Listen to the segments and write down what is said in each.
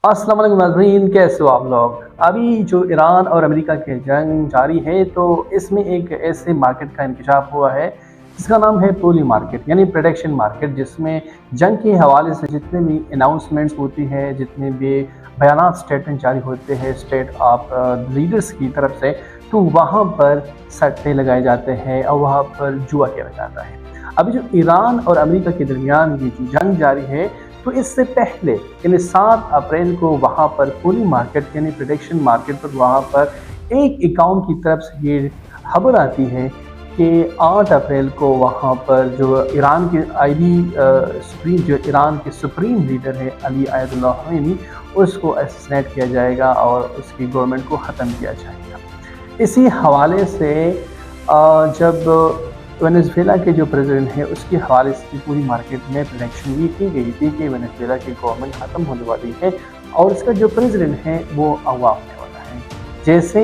अस्सलाम वालेकुम नाज़रीन, कैसे हो आप लोग। अभी जो ईरान और अमेरिका की जंग जारी है, तो इसमें एक ऐसे मार्केट का इंकशाफ हुआ है जिसका नाम है पोली मार्केट, यानी प्रोडक्शन मार्केट, जिसमें जंग के हवाले से जितने भी अनाउंसमेंट्स होती है, जितने भी बयानात स्टेटमेंट जारी होते हैं स्टेट ऑफ लीडर्स की तरफ से, तो वहाँ पर सट्टे लगाए जाते हैं और वहाँ पर जुआ खेला जाता है। अभी जो ईरान और अमेरिका के दरमियान ये जो जंग जारी है, तो इससे पहले यानी 7 अप्रैल को वहाँ पर पोली मार्केट यानी प्रोडक्शन मार्केट पर वहाँ पर एक अकाउंट की तरफ से ये खबर आती है कि 8 अप्रैल को वहाँ पर जो ईरान के ईरान के सुप्रीम लीडर है अली आयतुल्लाह खमेनी, उसको असैसिनेट किया जाएगा और उसकी गवर्नमेंट को ख़त्म किया जाएगा। इसी हवाले से जब वेनेज़ुएला के जो प्रेसिडेंट है उसके हवाले से पूरी मार्केट में प्रेडिक्शन ये की गई थी कि वेनेज़ुएला की गवर्नमेंट ख़त्म होने वाली है और इसका जो प्रेसिडेंट है वो अगवा होने वाला है। जैसे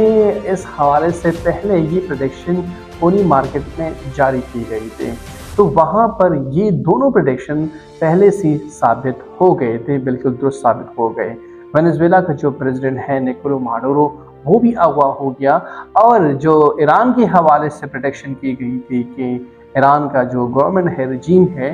इस हवाले से पहले ये प्रेडिक्शन पूरी मार्केट में जारी की गई थी, तो वहाँ पर ये दोनों प्रेडिक्शन पहले से साबित हो गए थे, बिल्कुल दुरुस्त साबित हो गए। वेनेज़ुएला का जो प्रेसिडेंट है निकोलो माडुरो, वो भी अगवा हो गया। और जो ईरान के हवाले से प्रोटेक्शन की गई थी कि ईरान का जो गवर्नमेंट है, रजीम है,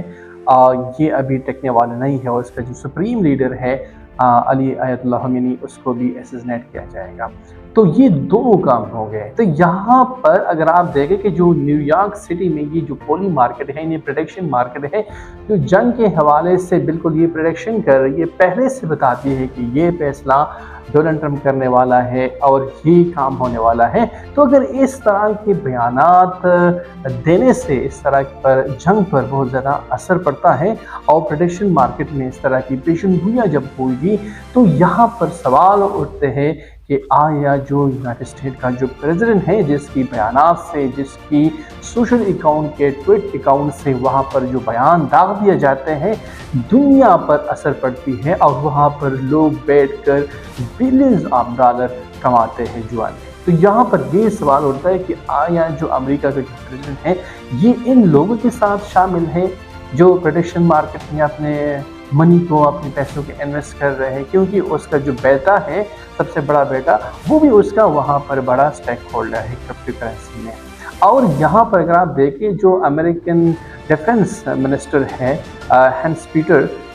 ये अभी टिकने वाला नहीं है और उसका जो सुप्रीम लीडर है अली आयतुल्लाह खमेनी, उसको भी असैसिनेट किया जाएगा। तो ये दोनों काम हो गए। तो यहाँ पर अगर आप देखें कि जो न्यूयॉर्क सिटी में ये जो पोली मार्केट है, ये प्रोडक्शन मार्केट है, जो जंग के हवाले से बिल्कुल ये प्रेडिक्शन कर रही है, पहले से बताती है कि ये फैसला डोनाल्ड ट्रंप करने वाला है और ये काम होने वाला है। तो अगर इस तरह के बयानात देने से इस तरह पर जंग पर बहुत ज़्यादा असर पड़ता है और प्रोडक्शन मार्केट में इस तरह की पेशेंगोइयाँ जब होगी, तो यहाँ पर सवाल उठते हैं कि आया जो यूनाइटेड स्टेट का जो प्रेसिडेंट है, जिसकी बयानात से, जिसकी सोशल अकाउंट के ट्वीट अकाउंट से वहाँ पर जो बयान दाग दिए जाते हैं, दुनिया पर असर पड़ती है और वहाँ पर लोग बैठकर बिलियंस ऑफ डॉलर कमाते हैं जुआ में। तो यहाँ पर ये सवाल उठता है कि आया जो अमेरिका का जो प्रेसिडेंट है, ये इन लोगों के साथ शामिल है जो प्रोडक्शन मार्केट में अपने मनी को, अपने पैसों के इन्वेस्ट कर रहे हैं, क्योंकि उसका जो बेटा है, सबसे बड़ा बेटा, वो भी उसका वहाँ पर बड़ा स्टेक होल्डर है क्रिप्टो करेंसी में। और यहाँ पर अगर आप देखें जो अमेरिकन डिफेंस मिनिस्टर है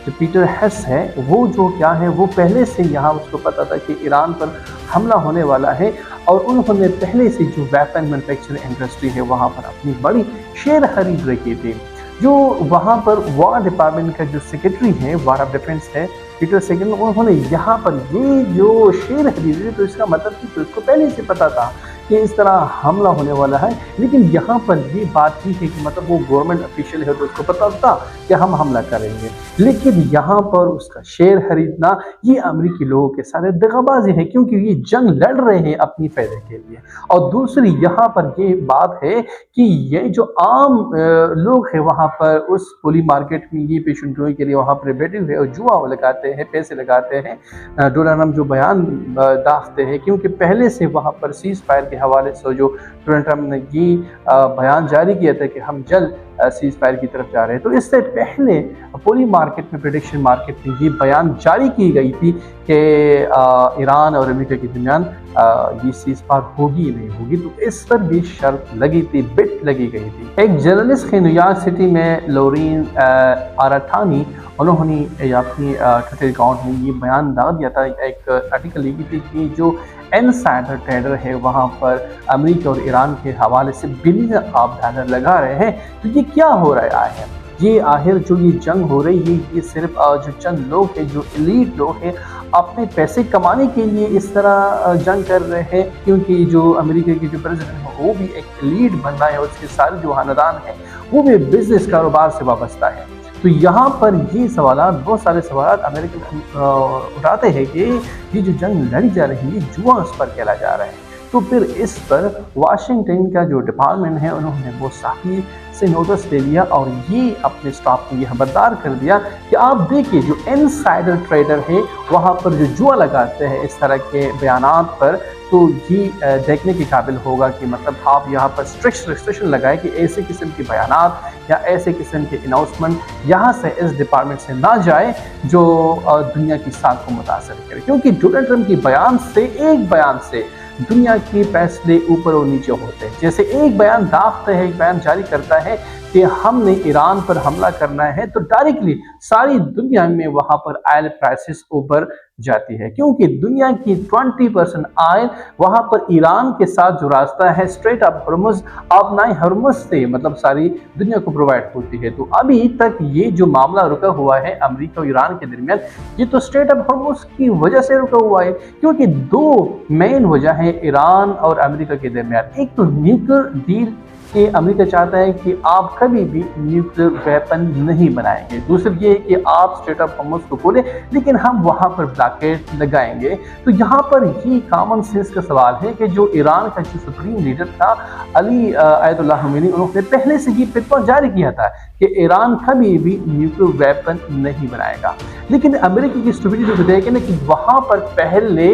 पीटर हेस है, वो जो क्या है, वो पहले से यहाँ उसको पता था कि ईरान पर हमला होने वाला है और उन्होंने पहले से जो वेपन मैन्युफैक्चरिंग इंडस्ट्री है वहाँ पर अपनी बड़ी शेयर खरीद रखी थी। जो वहाँ पर वॉर डिपार्टमेंट का जो सेक्रेटरी है, वॉर ऑफ डिफेंस है पीटर सेगन, उन्होंने यहाँ पर ये जो शेयर खरीदे, तो इसका मतलब कि तो इसको पहले से पता था कि इस तरह हमला होने वाला है। लेकिन यहाँ पर ये बात थी कि मतलब वो गवर्नमेंट ऑफिशियल है तो उसको पता था कि हम हमला करेंगे, लेकिन यहाँ पर उसका शेयर खरीदना ये अमेरिकी लोगों के साथ दगाबाजी है, क्योंकि ये जंग लड़ रहे हैं अपनी फायदे के लिए। और दूसरी यहाँ पर ये बात है कि ये जो आम लोग हैं वहाँ पर उस पोली मार्केट में ये पेशेंटों के लिए वहाँ पर बैठे हुए और जुआ लगाते हैं, पैसे लगाते हैं, डोनाल्ड ट्रंप जो बयान दागते हैं, क्योंकि पहले से वहाँ पर सीज फायर के हवाले से जो डोनाल्ड ट्रंप ने ये बयान जारी किया था कि हम जल्द सीज फायर की तरफ जा रहे हैं। तो इससे पहले पोली मार्केट में, प्रेडिक्शन मार्केट में ये बयान जारी की गई थी कि ईरान और अमेरिका के दरमियान ये सीज फायर होगी नहीं होगी, तो इस पर भी शर्त लगी थी, बिट लगी गई थी। एक जर्नलिस्ट है न्यूयॉर्क सिटी में, लोरीन आराठानी, उन्होंने अपनी ट्विटर अकाउंट में ये बयान डाल दिया था, एक आर्टिकल लिखी थी कि जो इनसाइडर ट्रेडर है वहाँ पर अमेरिका और ईरान के हवाले से बिलियन ऑफ डॉलर लगा रहे हैं। तो ये क्या हो रहा है, ये आखिर जो ये जंग हो रही है, ये सिर्फ जो चंद लोग हैं, जो एलीट लोग हैं, अपने पैसे कमाने के लिए इस तरह जंग कर रहे हैं, क्योंकि जो अमेरिका के जो प्रेसिडेंट है वो भी एक एलीट बंदा है, उसके सारे जो खानदान है वो भी बिजनेस कारोबार से वाबस्ता है। तो यहाँ पर ये सवाल, बहुत सारे सवाल अमेरिकन उठाते हैं कि ये जो जंग लड़ी जा रही है, जुआ उस पर खेला जा रहा है। तो फिर इस पर वाशिंगटन का जो डिपार्टमेंट है उन्होंने वो सख्ती से नोटिस ले लिया और ये अपने स्टाफ को ये खबरदार कर दिया कि आप देखिए जो इनसाइडर ट्रेडर है वहाँ पर जो जुआ लगाते हैं इस तरह के बयानात पर, तो ये देखने के काबिल होगा कि मतलब आप यहाँ पर स्ट्रिक्ट रिस्ट्रिक्शन लगाए कि ऐसे किस्म के बयानात या ऐसे किस्म के अनाउंसमेंट यहाँ से इस डिपार्टमेंट से ना जाए जो दुनिया की साख को मुतासर करे, क्योंकि डोनाल्ड ट्रंप के बयान से, एक बयान से दुनिया के फैसले ऊपर और नीचे होते हैं। जैसे एक बयान दागता है, एक बयान जारी करता है कि हमने ईरान पर हमला करना है, तो डायरेक्टली सारी दुनिया में वहां पर ऑयल प्राइसेस ऊपर जाती है, क्योंकि दुनिया की 20% ऑयल वहां पर ईरान के साथ जो रास्ता है स्ट्रेट ऑफ हॉर्मुज़, अपनाए हॉर्मुज़ से मतलब सारी दुनिया को प्रोवाइड होती है। तो अभी तक ये जो मामला रुका हुआ है अमेरिका और ईरान के दरमियान, ये तो स्ट्रेट ऑफ हॉर्मुज़ की वजह से रुका हुआ है, क्योंकि दो मेन वजह है ईरान और अमेरिका के दरमियान। एक तो न्यूक्लियर डील कि अमेरिका चाहता है कि आप कभी भी न्यूक्लियर वेपन नहीं बनाएंगे। दूसरी ये है कि आप स्ट्रेट ऑफ हॉर्मुज़ को खोलें लेकिन हम वहाँ पर ब्लॉकेड लगाएंगे। तो यहाँ पर ये कॉमन सेंस का सवाल है कि जो ईरान का जो सुप्रीम लीडर था अली आयतुल्लाह खमीनी, उन्होंने पहले से ये फितवा जारी किया था कि ईरान कभी भी न्यूक्लियर वेपन नहीं बनाएगा। लेकिन अमेरिका की स्टूपिडिटी को देखें ना कि वहाँ पर पहले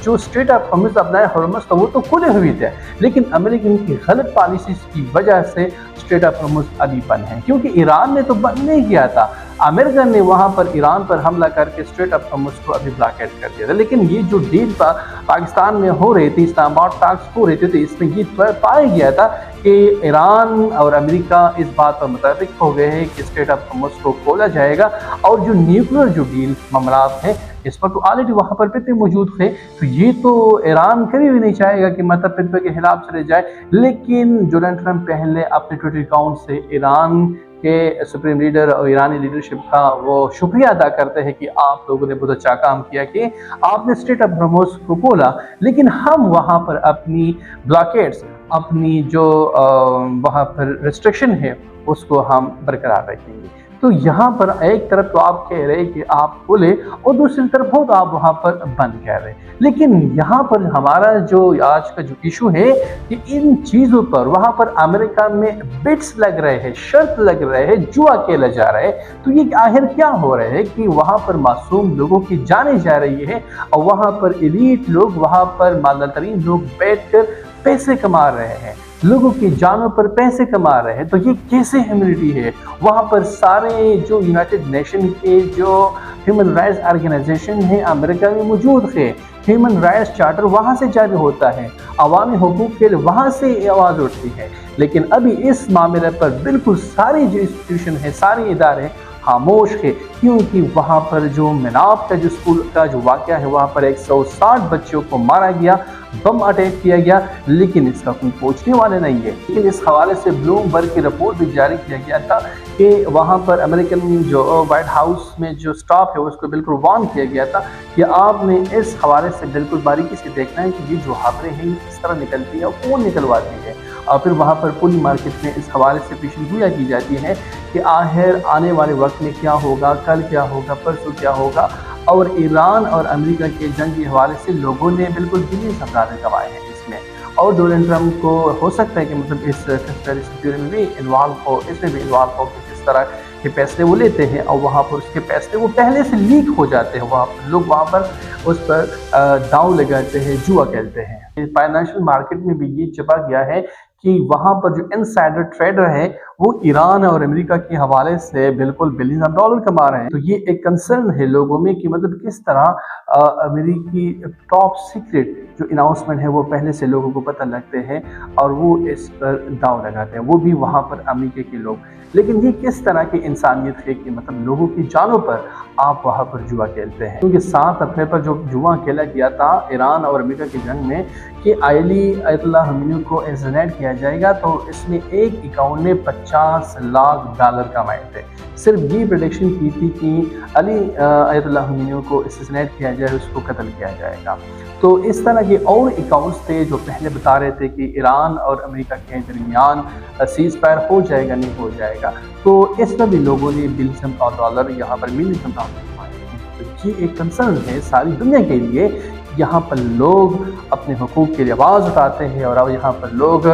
जो स्ट्रेट ऑफ हॉर्मुज़ अपनाए हॉर्मुज़ था वो तो खुले हुए थे, लेकिन अमेरिकन की गलत पॉलिसी की वजह से स्ट्रेट ऑफ हॉर्मुज़ अभी बंद है, क्योंकि ईरान ने तो बंद नहीं किया था, अमेरिका ने वहां पर ईरान पर हमला करके स्ट्रेट ऑफ हॉर्मुज़ को अभी ब्लॉकेट कर दिया था। लेकिन ये जो डील पाकिस्तान में हो रही थी, इस्लामाबाद टॉक्स हो रहे थे, तो इसमें ये पाया गया था कि ईरान और अमेरिका इस बात पर मुताबिक हो गए हैं कि स्ट्रेट ऑफ हॉर्मुज़ को खोला जाएगा और जो न्यूक्लियर जो डील मामलात हैं इस पर तो ऑलरेडी वहाँ पर फितवे मौजूद थे। तो ये तो ईरान कभी भी नहीं चाहेगा कि मतलब फितवे के खिलाफ चले जाए। लेकिन डोनाल्ड ट्रंप पहले अपने ट्विटर अकाउंट से ईरान के सुप्रीम लीडर और ईरानी लीडरशिप का वो शुक्रिया अदा करते हैं कि आप लोगों ने बहुत अच्छा काम किया कि आपने स्ट्रेट ऑफ हॉर्मुज़ को खोला, लेकिन हम वहाँ पर अपनी ब्लॉकेट्स, अपनी जो वहाँ पर रिस्ट्रिक्शन है उसको हम बरकरार रखेंगे। तो यहाँ पर एक तरफ तो आप कह रहे हैं कि आप खोले और दूसरी तरफ बहुत आप वहाँ पर बंद कह रहे हैं। लेकिन यहाँ पर हमारा जो आज का जो इशू है कि इन चीज़ों पर वहाँ पर अमेरिका में बिट्स लग रहे हैं, शर्त लग रहे हैं, जुआ खेला जा रहा है। तो ये आखिर क्या हो रहा है कि वहाँ पर मासूम लोगों की जाने जा रही है और वहाँ पर एलीट लोग, वहाँ पर माला तरीन लोग बैठकर पैसे कमा रहे हैं, लोगों की जानों पर पैसे कमा रहे हैं। तो ये कैसे ह्यूमैनिटी है? वहाँ पर सारे जो यूनाइटेड नेशन के जो ह्यूमन राइट्स ऑर्गेनाइजेशन है अमेरिका में मौजूद है, ह्यूमन राइट्स चार्टर वहाँ से जारी होता है, अवामी हुकूक के लिए वहाँ से आवाज़ उठती है। लेकिन अभी इस मामले पर बिल्कुल सारी जो इंस्टीट्यूशन है, सारे इदारे खामोश है, क्योंकि वहाँ पर जो मिनाब का जो स्कूल का जो वाक़या है वहाँ पर 160 बच्चों को मारा गया, बम अटैक किया गया, लेकिन इसका कोई पूछने वाले नहीं है। लेकिन इस हवाले से ब्लूमबर्ग की रिपोर्ट भी जारी किया गया था कि वहाँ पर अमेरिकन जो वाइट हाउस में जो स्टाफ है उसको बिल्कुल वार्न किया गया था कि आपने इस हवाले से बिल्कुल बारीकी से देखना है कि ये जो खबरें हैं किस तरह निकलती है और कौन निकलवाती है। और फिर वहाँ पर पूरी मार्केट में इस हवाले से पेशेंगोइयाँ की जाती है कि आखिर आने वाले वक्त में क्या होगा, कल क्या होगा, परसों क्या होगा। और ईरान और अमेरिका के जंग के हवाले से लोगों ने बिल्कुल दिली सफारत गवाए हैं इसमें, और डोनाल्ड ट्रंप को हो सकता है कि मतलब इस कंस्पिरेसी थ्योरी में भी इन्वॉल्व हो, इसमें भी इन्वॉल्व हो कि किस तरह के फैसले वो लेते हैं और वहाँ पर उसके फैसले वो पहले से लीक हो जाते हैं, वहाँ पर लोग वहाँ पर उस पर दांव लगाते हैं, जुआ खेलते हैं। फाइनेंशियल मार्केट में भी ये छपा गया है कि वहाँ पर जो इनसाइडर ट्रेडर है वो ईरान और अमेरिका के हवाले से बिल्कुल बिलियन ऑफ डॉलर कमा रहे हैं। तो ये एक कंसर्न है लोगों में कि मतलब किस तरह अमेरिकी टॉप सीक्रेट जो अनाउंसमेंट है वो पहले से लोगों को पता लगते हैं और वो इस पर दांव लगाते हैं, वो भी वहाँ पर अमेरिका के लोग। लेकिन ये किस तरह की इंसानियत है कि मतलब लोगों की जानों पर आप वहाँ पर जुआ खेलते हैं? क्योंकि 7 अप्रैल पर जो जुआ खेला गया था ईरान और अमेरिका की जंग में कि अली आयतुल्लाह खमीनी को असैसिनेट किया जाएगा, तो इसमें एक अकाउंट में $50 लाख कमाए थे। सिर्फ ये प्रेडिक्शन की थी कि अली आयतुल्लाह खमीनी को असैसिनेट किया जाए, उसको कत्ल किया जाएगा। तो इस तरह के और अकाउंट्स थे जो पहले बता रहे थे कि ईरान और अमेरिका के दरमियान सीज फायर हो जाएगा, नहीं हो जाएगा। तो इसमें भी लोगों ने $1 बिलियन यहाँ पर $1 मिलियन कमाए हैं। तो ये एक कंसर्न है सारी दुनिया के लिए यहाँ पर लोग अपने حقوق کے لیے آواز اٹھاتے ہیں اور اب یہاں پر لوگ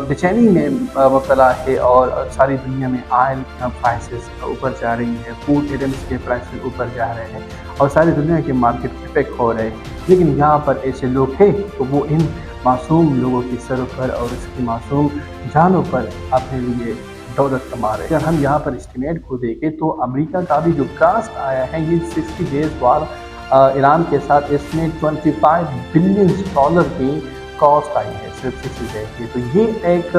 بے-چینی میں مبتلا ہے اور ساری دنیا میں آئل پرائسز اوپر جا رہی ہے، فوڈ آئٹمس کے پرائسز اوپر جا رہے ہیں اور ساری دنیا کے مارکیٹ افیکٹ ہو رہے ہیں، لیکن یہاں پر ایسے لوگ ہیں تو وہ ان معصوم لوگوں کی سروں پر اور اس کی معصوم جانوں پر اپنے لیے دولت کما رہے ہیں۔ اگر ہم یہاں پر اسٹیمیٹ کو دیکھیں تو امریکہ کا بھی جو کاسٹ آیا ہے یہ 60 ڈیز وار ایران کے ساتھ، اس میں $25 بلین کی کاسٹ آئی ہے صرف 60 ڈیز کی۔ تو یہ ایک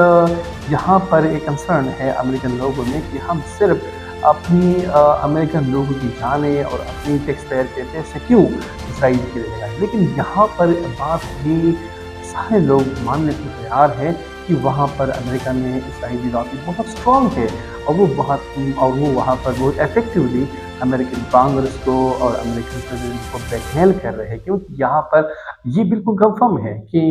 یہاں پر ایک کنسرن ہے امریکن لوگوں میں کہ ہم صرف اپنی امریکن لوگوں کی جانیں اور اپنی ٹیکس پیئر کے پیسے کیوں اسرائیل کے لیے لگائیں، لیکن یہاں پر بات بھی سارے لوگ ماننے کو تیار ہیں کہ وہاں پر امریکہ میں اسرائیلی لابی بہت اسٹرانگ ہے اور وہ وہاں پر بہت ایفیکٹولی امریکن کانگریس کو اور امریکن پریزیڈنٹ کو بلیک میل کر رہے ہیں، کیونکہ یہاں پر یہ بالکل کنفرم ہے کہ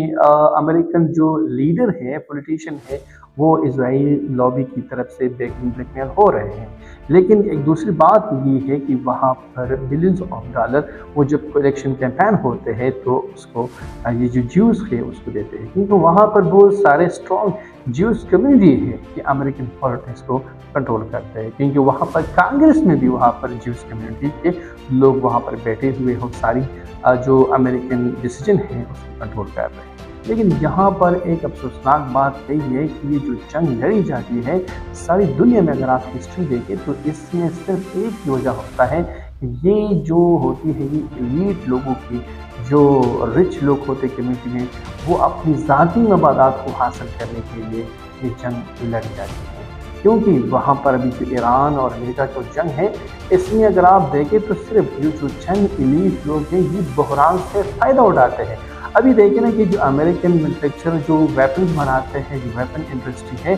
امریکن جو لیڈر ہیں، پولیٹیشین ہیں، وہ اسرائیلی لابی کی طرف سے بلیک میل ہو رہے ہیں۔ لیکن ایک دوسری بات یہ ہے کہ وہاں پر بلینز آف ڈالر وہ جب الیکشن کیمپین ہوتے ہیں تو اس کو یہ جو جیوز ہے اس کو دیتے ہیں، کیونکہ وہاں پر بہت سارے اسٹرانگ جیوز کمیونٹی ہے کہ امریکن پالیٹکس کو کنٹرول کرتے ہیں، کیونکہ وہاں پر کانگریس میں بھی وہاں پر جیوز کمیونٹی کے لوگ وہاں پر بیٹھے ہوئے ہو، ساری جو امریکن ڈیسیجن ہے اس کو کنٹرول کر رہے ہیں۔ لیکن یہاں پر ایک افسوسناک بات یہ ہے کہ یہ جو جنگ لڑی جاتی ہے ساری دنیا میں، اگر آپ ہسٹری دیکھیں تو اس میں صرف ایک ہی وجہ ہوتا ہے کہ یہ جو ہوتی ہے یہ ایلیٹ لوگوں کی، جو رچ لوگ ہوتے کمیونٹی میں، وہ اپنی ذاتی مفادات کو حاصل کرنے کے لیے یہ جنگ لڑی جاتی ہے۔ کیونکہ وہاں پر ابھی جو ایران اور امریکہ کا جنگ ہے اس میں اگر آپ دیکھیں تو صرف یہ جو چند ایلیٹ لوگ ہیں یہ بحران سے فائدہ اٹھاتے ہیں۔ ابھی دیکھیں نا کہ جو امریکن مینوفیکچرر جو ویپنز بناتے ہیں، جو ویپن انڈسٹری ہے،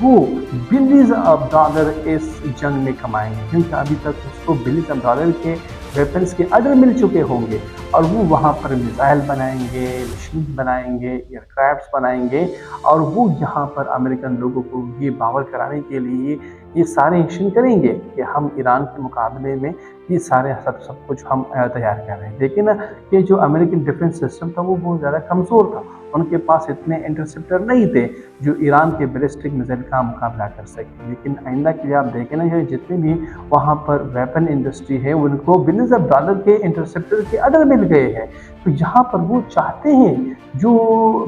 وہ بلینز آف ڈالر اس جنگ میں کمائیں گے، کیونکہ ابھی تک اس کو بلینز آف ڈالر کے ویپنز کے آرڈر مل چکے ہوں گے اور وہ وہاں پر میزائل بنائیں گے، مشین بنائیں گے، ایئر کرافٹس بنائیں گے اور وہ یہاں پر امریکن لوگوں کو یہ باور کرانے کے لیے یہ سارے ایکشن کریں گے کہ ہم ایران کے مقابلے میں یہ سارے سب کچھ ہم تیار کر رہے ہیں۔ لیکن کہ جو امریکن ڈیفنس سسٹم تھا وہ بہت زیادہ کمزور تھا، ان کے پاس اتنے انٹرسپٹر نہیں تھے جو ایران کے بیلسٹک میزائل کا مقابلہ کر سکیں۔ لیکن آئندہ کے لیے آپ دیکھیں نا جتنے بھی وہاں پر ویپن انڈسٹری ہے ان کو بلینز آف ڈالر کے انٹرسپٹر کے آرڈر مل گئے ہیں، تو یہاں پر وہ چاہتے ہیں جو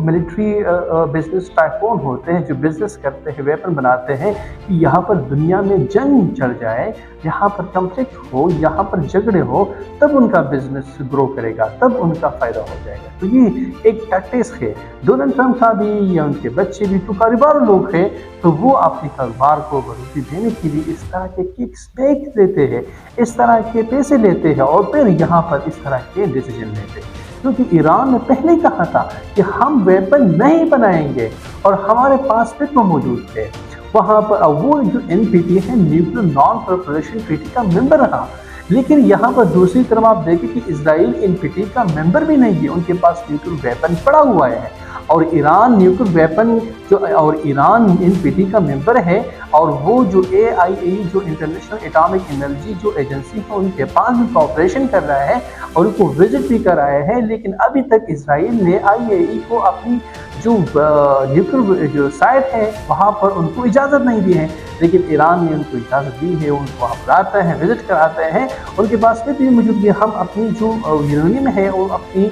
ملٹری بزنس ٹائکون ہوتے ہیں، جو بزنس کرتے ہیں، ویپن بناتے ہیں، کہ یہاں پر دنیا میں جنگ چل جائے، یہاں پر کنفلکٹ ہو، یہاں پر جھگڑے ہو، تب ان کا بزنس گرو کرے گا، تب ان کا فائدہ ہو جائے گا۔ تو یہ ایک ٹیکٹکس ہے، ڈونلڈ ٹرمپ کا بھی یا ان کے بچے بھی تو کاروبار لوگ ہیں، تو وہ اپنے کاروبار کو بڑھوتی دینے کے لیے اس طرح کے ککس بیک دیتے ہیں، اس طرح کے پیسے لیتے ہیں اور پھر یہاں پر اس طرح کے ڈیسیجن لیتے ہیں۔ کیونکہ ایران نے پہلے کہا تھا کہ ہم ویپن نہیں بنائیں گے اور ہمارے پاس فتوہ موجود تھے وہاں پر، وہ جو NPT ہے نیوکلیر نان پرولیفریشن ٹریٹی کا ممبر رہا، لیکن یہاں پر دوسری طرف آپ دیکھیں کہ اسرائیل NPT کا ممبر بھی نہیں ہے، ان کے پاس نیوکلیر ویپن پڑا ہوا ہے، اور ایران نیوکلیر ویپن اور ایران NPT کا ممبر ہے، اور وہ جو AIAE جو انٹرنیشنل اٹامک انرجی جو ایجنسی ہے ان کے پاس بھی کوآپریشن کر رہا ہے اور ان کو وزٹ بھی کر رہا ہے، لیکن ابھی تک اسرائیل نے IAEA کو اپنی جو نیوکلیر جو سائٹ ہے وہاں پر ان کو اجازت نہیں دی ہے، لیکن ایران نے ان کو اجازت دی ہے، ان کو وہاں بلاتے ہیں، وزٹ کراتے ہیں، ان کے پاس بھی موجود ہے، ہم اپنی جو یورینیم ہے وہ اپنی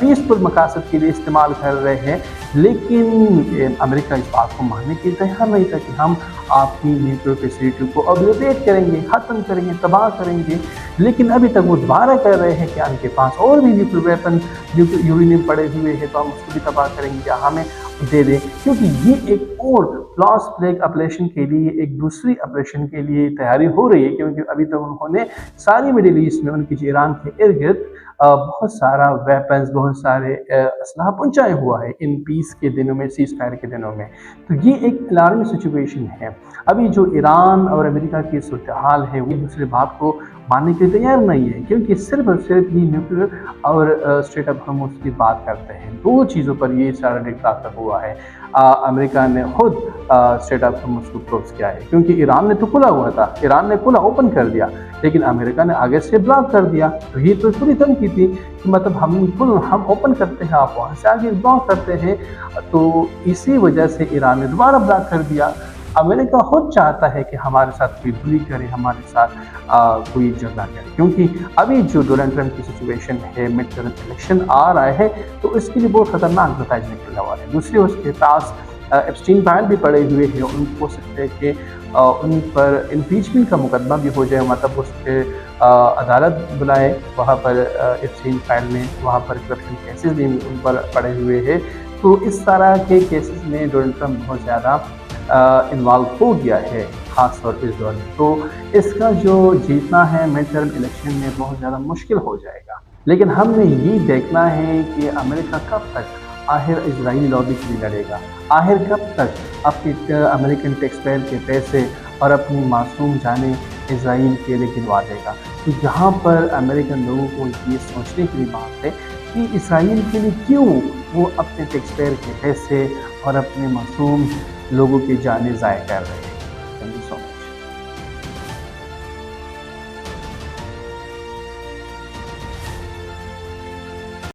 پیسفل مقاصد کے لیے استعمال کر رہے ہیں، لیکن امریکہ اس بات کو ماننے کے تیار نہیں تھا کہ ہم آپ کی نیوکلیر فیسلٹی کو ابلیٹیٹ کریں گے، ختم کریں گے، تباہ کریں گے، لیکن ابھی تک وہ دوبارہ کر رہے ہیں کہ ان کے پاس اور بھی نیوکلیر ویپن یورینیم پڑے ہوئے ہیں تو ہم اس کو بھی تباہ کریں گے، ہمیں دے دیں، کیونکہ یہ ایک اور فلاس فلیگ آپریشن کے لیے، ایک دوسری آپریشن کے لیے تیاری ہو رہی ہے، کیونکہ ابھی تک انہوں نے ساری مڈل ایسٹ میں ان کی ایران کے ارد گرد بہت سارا ویپنز، بہت سارے اسلحہ پہنچائے ہوا ہے ان پیس کے دنوں میں، سیز فائر کے دنوں میں، تو یہ ایک الارمنگ سچویشن ہے۔ ابھی جو ایران اور امریکہ کی صورتحال ہے وہ دوسرے بات کو मानने के लिए तैयार नहीं है, क्योंकि सिर्फ और सिर्फ ये न्यूक्लियर और स्टेट ऑफ होर्मुज़ की बात करते हैं। 2 चीज़ों पर ये सारा डिक्टेटर हुआ है। अमेरिका ने खुद स्टेट ऑफ होर्मुज़ को क्लोज़ किया है, क्योंकि ईरान ने तो खुला हुआ था, ईरान ने खुला ओपन कर दिया, लेकिन अमेरिका ने आगे से ब्लॉक कर दिया। तो ये तो पूरी धमकी थी कि मतलब हम ओपन करते हैं, आप वहाँ से आगे ब्लॉक करते हैं। तो इसी वजह से ईरान ने दोबारा ब्लॉक कर दिया। अमेरिका खुद चाहता है कि हमारे साथ कोई बुली करे, हमारे साथ कोई झगड़ा करे, क्योंकि अभी जो डोनाल्ड ट्रंप की सिचुएशन है, मिड टर्म इलेक्शन आ रहा है, तो इसके लिए बहुत खतरनाक नतीजे निकलने वाले हैं। दूसरी उसके पास एप्स्टीन फाइल भी पड़े हुए हैं, उनको हो सकता है कि उन पर इम्पीचमेंट का मुकदमा भी हो जाए, मतलब उसके अदालत बुलाए वहाँ पर एप्स्टीन फाइल में, वहाँ पर करप्शन केसेस भी उन पर पड़े हुए हैं। तो इस तरह के केसेस में डोनाल्ड ट्रंप बहुत ज़्यादा इन्वॉल्व हो गया है, ख़ास तौर पे इस दौर में। तो इसका जो जीतना है मिड टर्म इलेक्शन में बहुत ज़्यादा मुश्किल हो जाएगा। लेकिन हमने ये देखना है कि अमेरिका कब तक आखिर इजरायली लॉबी के लिए लड़ेगा, आखिर कब तक अपने अमेरिकन टैक्सपेयर के पैसे और अपनी मासूम जानें इजराइल के लिए गिनवा देगा। तो यहाँ पर अमेरिकन लोगों को ये सोचने की बात है कि इजराइल के लिए क्यों वो अपने टैक्सपेयर के पैसे और अपने मासूम लोगों की जानें ज़ाया कर रहे हैं। Thank you so much.